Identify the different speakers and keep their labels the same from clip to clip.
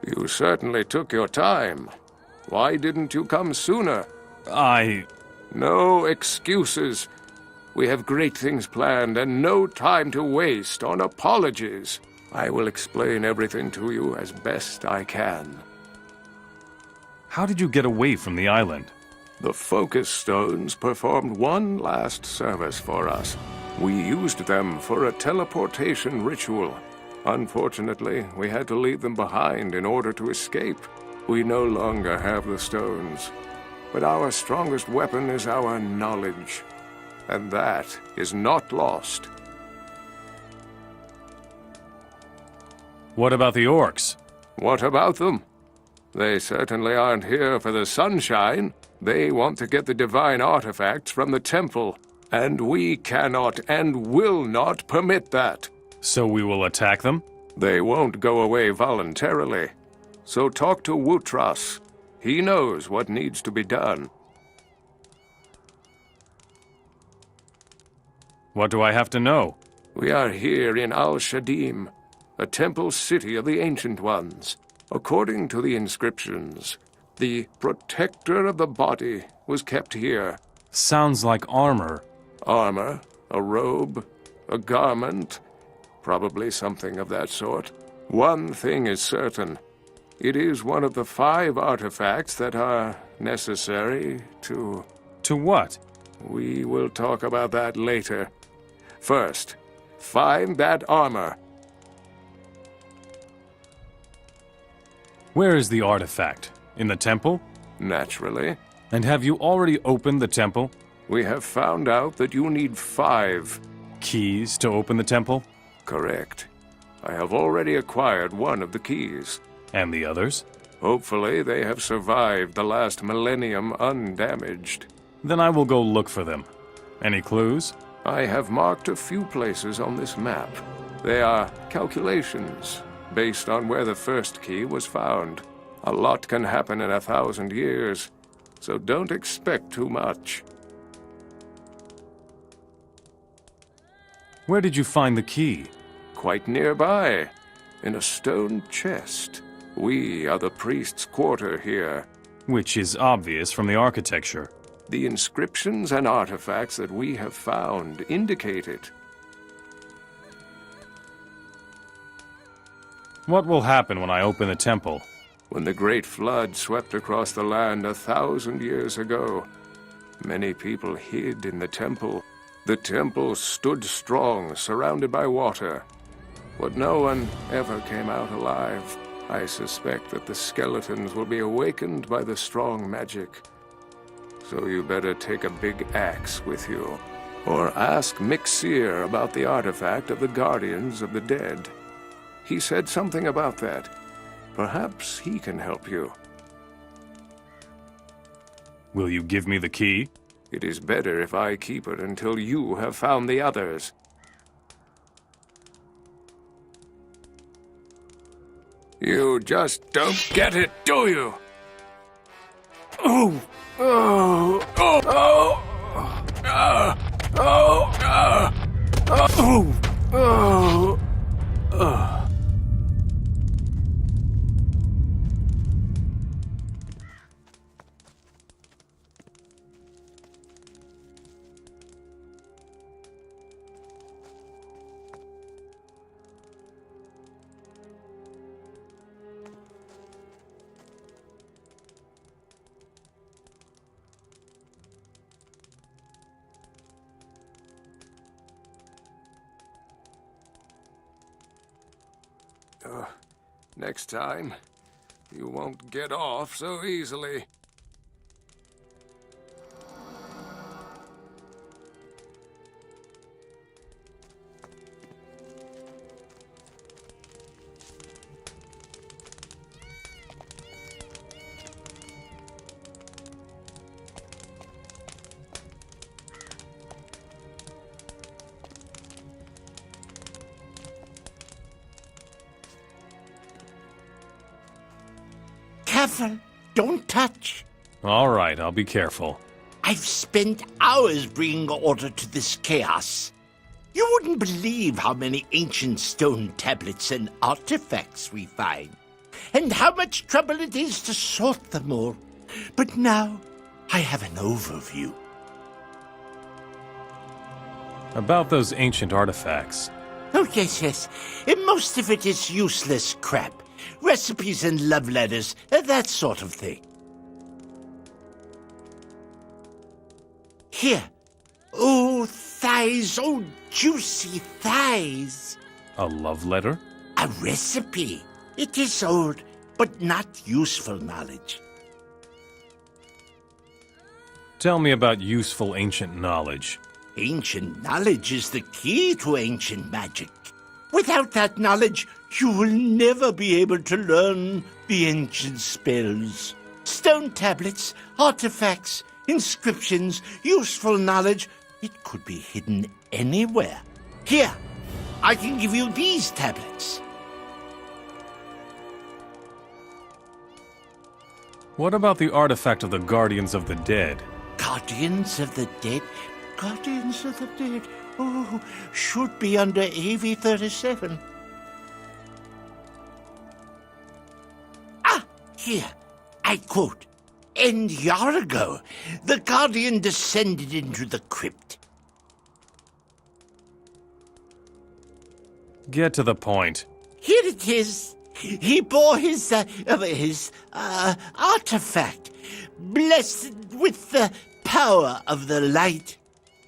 Speaker 1: You certainly took your time. Why didn't you come sooner? No excuses. We have great things planned and no time to waste on apologies. I will explain everything to you as best I can.
Speaker 2: How did you get away from the island?
Speaker 1: The focus stones performed one last service for us. We used them for a teleportation ritual. Unfortunately, we had to leave them behind in order to escape. We no longer have the stones. But our strongest weapon is our knowledge. And that is not lost.
Speaker 2: What about the orcs?
Speaker 1: What about them? They certainly aren't here for the sunshine. They want to get the divine artifacts from the temple. And we cannot and will not permit that.
Speaker 2: So we will attack them?
Speaker 1: They won't go away voluntarily. So talk to Wutras. He knows what needs to be done.
Speaker 2: What do I have to know?
Speaker 1: We are here in Al-Shadim, a temple city of the Ancient Ones. According to the inscriptions, the protector of the body was kept here.
Speaker 2: Sounds like armor.
Speaker 1: Armor, a robe, a garment, probably something of that sort. One thing is certain. It is one of the 5 artifacts that are necessary to...
Speaker 2: To what?
Speaker 1: We will talk about that later. First, find that armor.
Speaker 2: Where is the artifact? In the temple?
Speaker 1: Naturally.
Speaker 2: And have you already opened the temple?
Speaker 1: We have found out that you need 5
Speaker 2: keys to open the temple?
Speaker 1: Correct. I have already acquired one of the keys.
Speaker 2: And the others?
Speaker 1: Hopefully they have survived the last millennium undamaged.
Speaker 2: Then I will go look for them. Any clues?
Speaker 1: I have marked a few places on this map. They are calculations, based on where the first key was found. A lot can happen in 1,000 years, so don't expect too much.
Speaker 2: Where did you find the key?
Speaker 1: Quite nearby, in a stone chest. We are the priest's quarter here.
Speaker 2: Which is obvious from the architecture.
Speaker 1: The inscriptions and artifacts that we have found indicate it.
Speaker 2: What will happen when I open the temple?
Speaker 1: When the Great Flood swept across the land 1,000 years ago, many people hid in the temple. The temple stood strong, surrounded by water. But no one ever came out alive. I suspect that the skeletons will be awakened by the strong magic. So you better take a big axe with you. Or ask Myxir about the artifact of the Guardians of the Dead. He said something about that. Perhaps he can help you.
Speaker 2: Will you give me the key?
Speaker 1: It is better if I keep it until you have found the others. You just don't get it, do you? Oh! Oh! Oh! Oh! Oh! Oh! Oh! Oh! Next time, you won't get off so easily.
Speaker 3: Careful, don't touch.
Speaker 2: All right, I'll be careful.
Speaker 3: I've spent hours bringing order to this chaos. You wouldn't believe how many ancient stone tablets and artifacts we find. and how much trouble it is to sort them all. But now I have an overview.
Speaker 2: About those ancient artifacts.
Speaker 3: Oh, yes. And most of it is useless crap. Recipes and love letters, that sort of thing. Here. Oh, thighs. Oh, juicy thighs.
Speaker 2: A love letter?
Speaker 3: A recipe. It is old, but not useful knowledge.
Speaker 2: Tell me about useful ancient knowledge.
Speaker 3: Ancient knowledge is the key to ancient magic. Without that knowledge, you will never be able to learn the ancient spells. Stone tablets, artifacts, inscriptions, useful knowledge, it could be hidden anywhere. Here, I can give you these tablets.
Speaker 2: What about the artifact of the Guardians of the Dead?
Speaker 3: Guardians of the Dead? Guardians of the Dead? Oh, should be under AV 37. Ah, here. I quote, "And year ago, the Guardian descended into the crypt."
Speaker 2: Get to the point.
Speaker 3: Here it is. He bore his artifact, blessed with the power of the light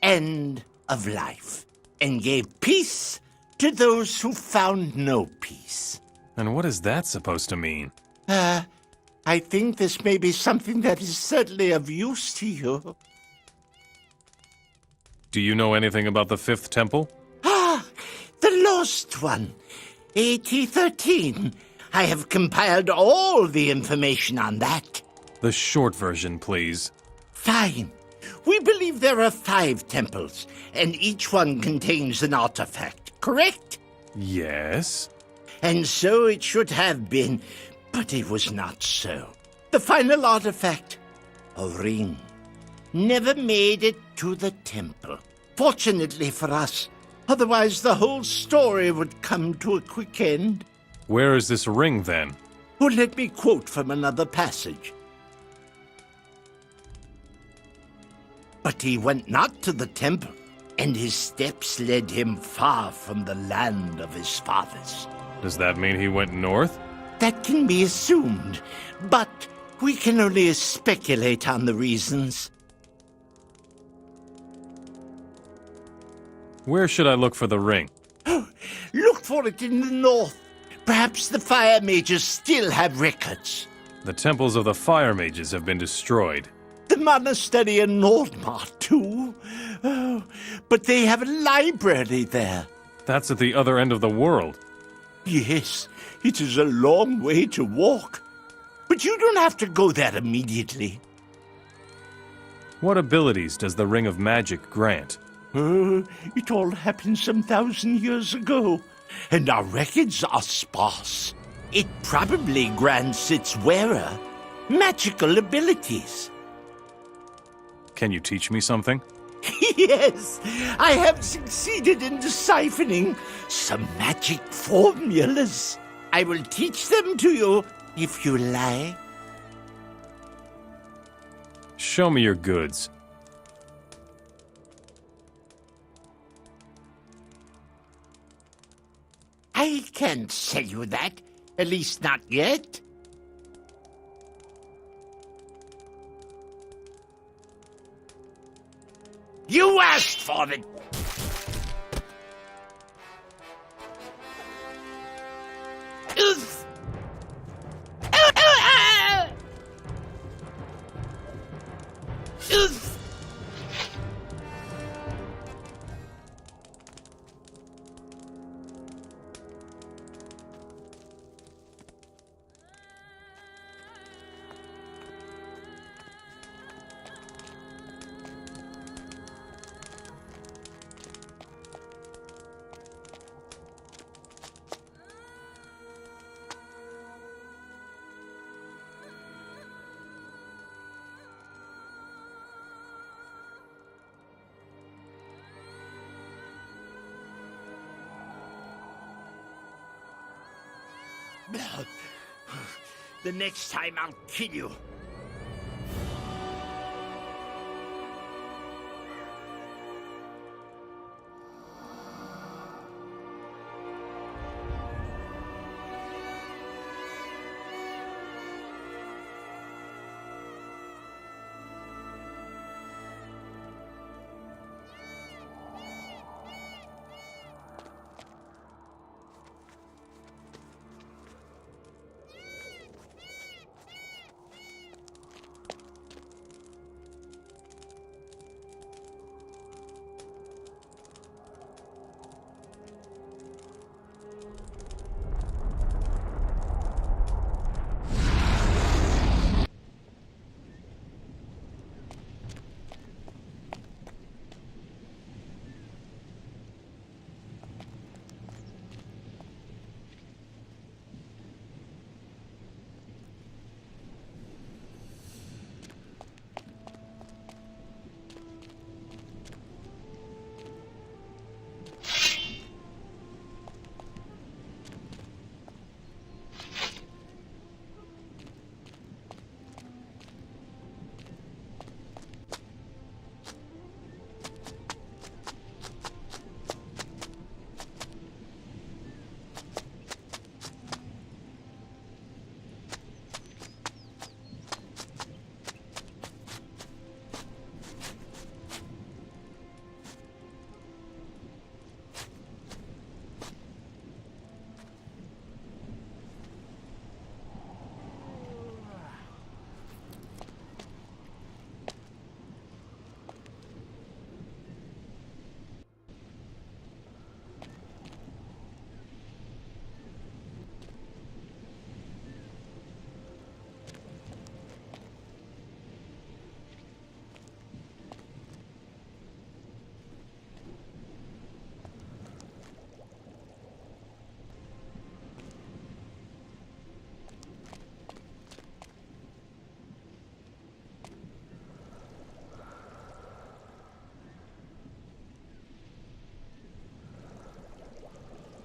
Speaker 3: and of life, and gave peace to those who found no peace.
Speaker 2: And what is that supposed to mean?
Speaker 3: I think this may be something that is certainly of use to you.
Speaker 2: Do you know anything about the Fifth Temple?
Speaker 3: Ah, the lost one. AT-13. I have compiled all the information on that.
Speaker 2: The short version, please.
Speaker 3: Fine. We believe there are 5 temples, and each one contains an artifact, correct?
Speaker 2: Yes.
Speaker 3: And so it should have been, but it was not so. The final artifact, a ring, never made it to the temple. Fortunately for us, otherwise the whole story would come to a quick end.
Speaker 2: Where is this ring, then?
Speaker 3: Well, let me quote from another passage. But he went not to the temple, and his steps led him far from the land of his fathers.
Speaker 2: Does that mean he went north?
Speaker 3: That can be assumed, but we can only speculate on the reasons.
Speaker 2: Where should I look for the ring?
Speaker 3: Look for it in the north. Perhaps the fire mages still have records.
Speaker 2: The temples of the fire mages have been destroyed.
Speaker 3: The monastery in Nordmar, too. Oh, but they have a library there.
Speaker 2: That's at the other end of the world.
Speaker 3: Yes, it is a long way to walk. But you don't have to go there immediately.
Speaker 2: What abilities does the Ring of Magic grant?
Speaker 3: It all happened some 1,000 years ago, and our records are sparse. It probably grants its wearer magical abilities.
Speaker 2: Can you teach me something?
Speaker 3: Yes, I have succeeded in deciphering some magic formulas. I will teach them to you if you like.
Speaker 2: Show me your goods.
Speaker 3: I can't sell you that, at least not yet. You asked for it! Oof. Oof. The next time I'll kill you.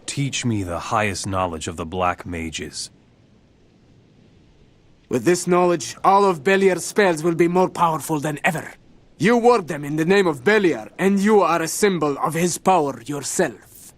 Speaker 2: Teach me the highest knowledge of the Black Mages.
Speaker 4: With this knowledge, all of Beliar's spells will be more powerful than ever. You ward them in the name of Beliar, and you are a symbol of his power yourself.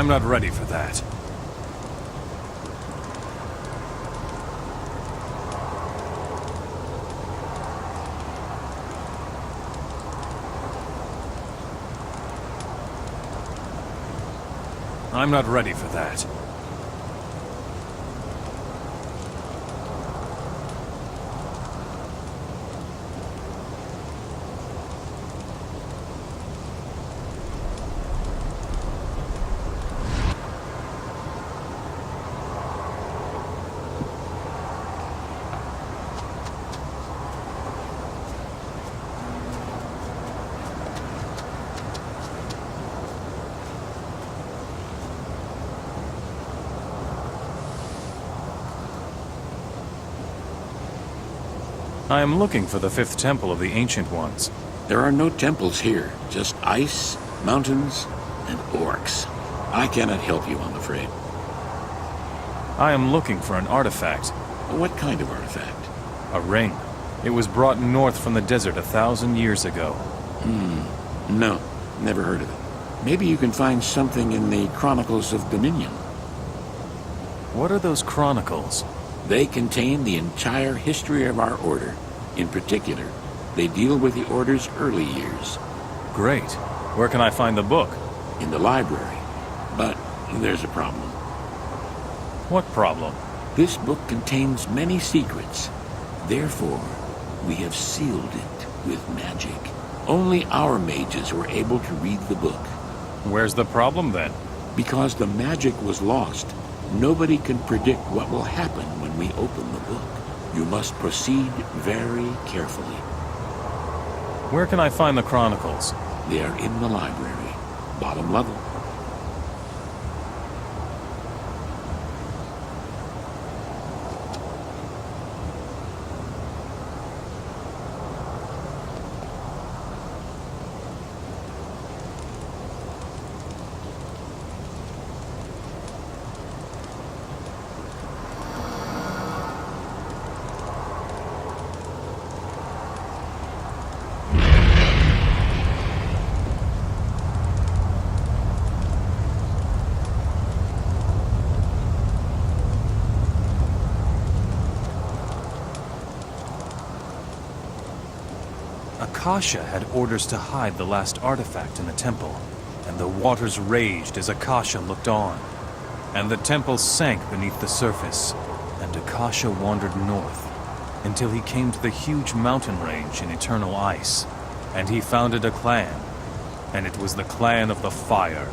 Speaker 2: I'm not ready for that. I'm not ready for that. I am looking for the fifth temple of the Ancient Ones.
Speaker 5: There are no temples here, just ice, mountains, and orcs. I cannot help you, I'm afraid.
Speaker 2: I am looking for an artifact.
Speaker 5: What kind of artifact?
Speaker 2: A ring. It was brought north from the desert 1,000 years ago.
Speaker 5: No, never heard of it. Maybe you can find something in the Chronicles of Dominion.
Speaker 2: What are those chronicles?
Speaker 5: They contain the entire history of our order. In particular, they deal with the order's early years.
Speaker 2: Great. Where can I find the book?
Speaker 5: In the library. But there's a problem.
Speaker 2: What problem?
Speaker 5: This book contains many secrets. Therefore, we have sealed it with magic. Only our mages were able to read the book.
Speaker 2: Where's the problem then?
Speaker 5: Because the magic was lost, nobody can predict what will happen when we open the book. You must proceed very carefully.
Speaker 2: Where can I find the chronicles?
Speaker 5: They are in the library, bottom level.
Speaker 2: Akasha had orders to hide the last artifact in the temple, and the waters raged as Akasha looked on. And the temple sank beneath the surface, and Akasha wandered north, until he came to the huge mountain range in eternal ice, and he founded a clan, and it was the Clan of the Fire.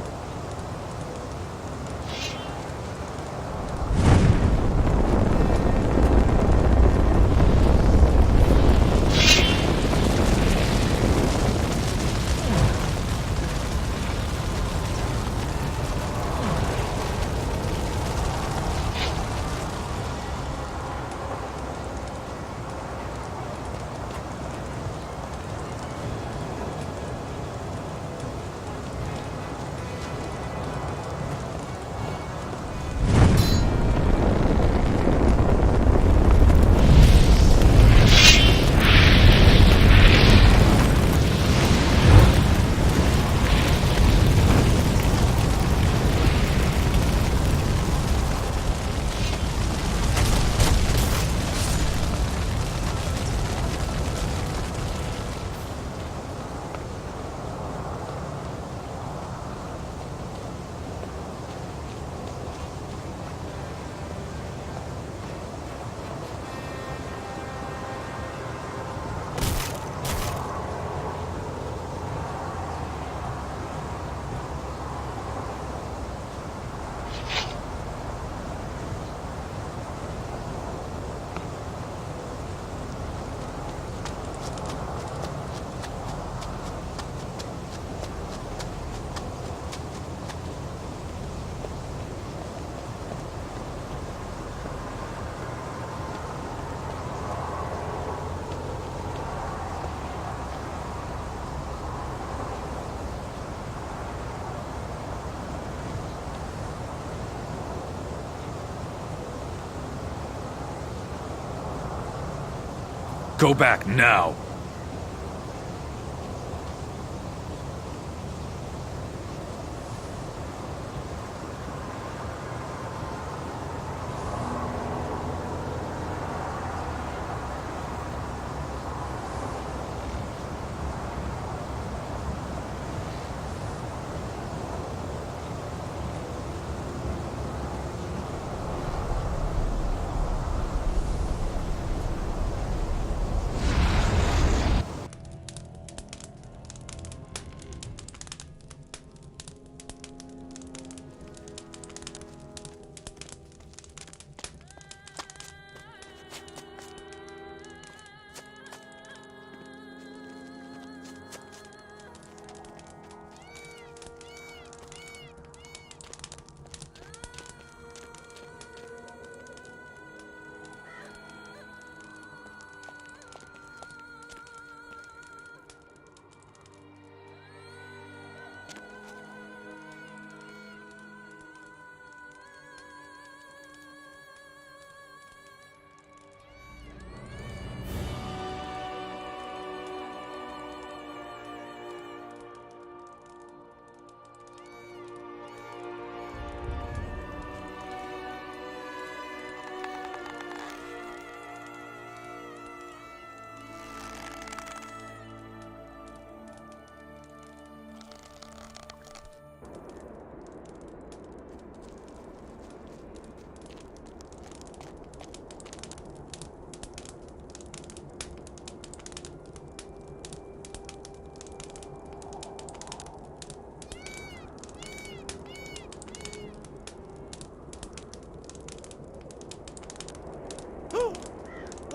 Speaker 2: Go back now!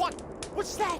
Speaker 3: What? What's that?